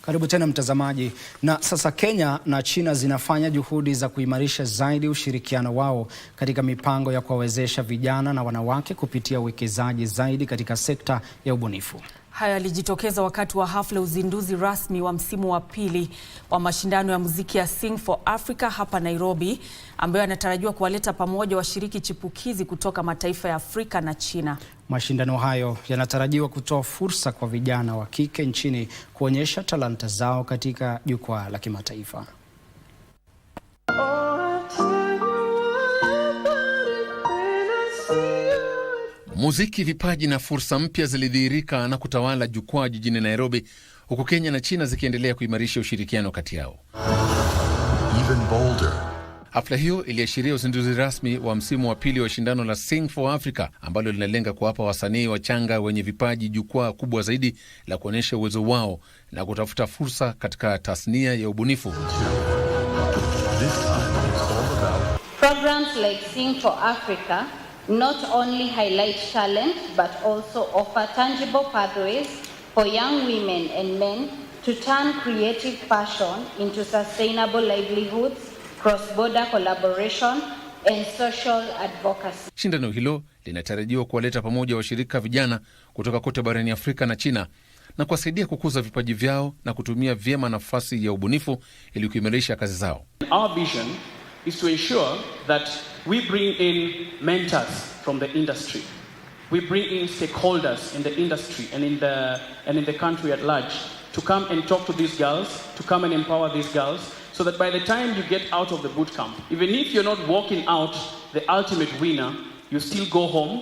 Karibu tena mtazamaji. Na sasa Kenya na China zinafanya juhudi za kuimarisha zaidi ushirikiano wao katika mipango ya kuwawezesha vijana na wanawake kupitia uwekezaji zaidi katika sekta ya ubunifu. Haya yalijitokeza wakati wa hafla uzinduzi rasmi wa msimu wa pili wa mashindano ya muziki ya Sing for Africa hapa Nairobi, ambayo yanatarajiwa kuwaleta pamoja washiriki chipukizi kutoka mataifa ya Afrika na China. Mashindano hayo yanatarajiwa kutoa fursa kwa vijana wa kike nchini kuonyesha talanta zao katika jukwaa la kimataifa. Muziki, vipaji na fursa mpya zilidhihirika na kutawala jukwaa jijini Nairobi, huku Kenya na China zikiendelea kuimarisha ushirikiano kati yao. Even bolder. Hafla hiyo iliashiria uzinduzi rasmi wa msimu wa pili wa shindano la Sing for Africa, ambalo linalenga kuwapa wasanii wachanga wenye vipaji jukwaa kubwa zaidi la kuonyesha uwezo wao na kutafuta fursa katika tasnia ya ubunifu. Programs like Sing for Africa not only highlight talent but also offer tangible pathways for young women and men to turn creative passion into sustainable livelihoods, cross-border collaboration and social advocacy. Shindano hilo linatarajiwa kuwaleta pamoja washirika vijana kutoka kote barani Afrika na China na kuwasaidia kukuza vipaji vyao na kutumia vyema nafasi ya ubunifu ili kuimarisha kazi zao. Our vision is to ensure that we bring in mentors from the industry. We bring in stakeholders in the industry and in the country at large to come and talk to these girls, to come and empower these girls, so that by the time you get out of the boot camp, even if you're not walking out the ultimate winner, you still go home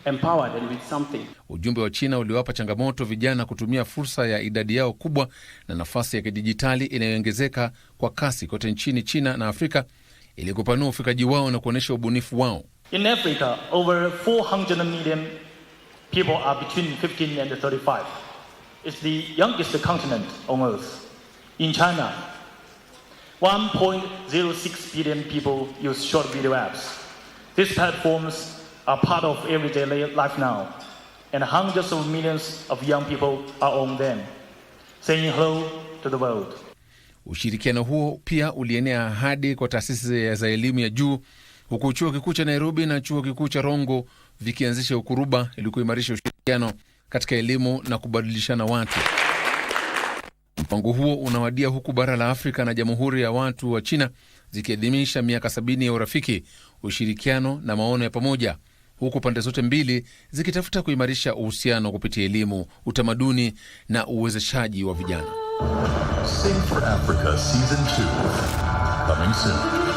empowered and with something. Ujumbe wa China uliwapa changamoto vijana kutumia fursa ya idadi yao kubwa na nafasi ya kidijitali inayoongezeka kwa kasi kote nchini China na Afrika ili kupanua ufikaji wao na kuonesha ubunifu wao. In Africa, over 400 million people are between 15 and 35. It's the youngest continent on earth. In China, 1.06 billion people use short video apps. These platforms are part of everyday life now, and hundreds of millions of young people are on them, saying hello to the world. Ushirikiano huo pia ulienea hadi kwa taasisi za elimu ya juu, huku chuo kikuu cha Nairobi na chuo kikuu cha Rongo vikianzisha ukuruba ili kuimarisha ushirikiano katika elimu na kubadilishana watu. Mpango huo unawadia huku bara la Afrika na Jamhuri ya Watu wa China zikiadhimisha miaka 70 ya urafiki, ushirikiano na maono ya pamoja, huku pande zote mbili zikitafuta kuimarisha uhusiano kupitia elimu, utamaduni na uwezeshaji wa vijana. Sing for Africa Season 2 coming soon.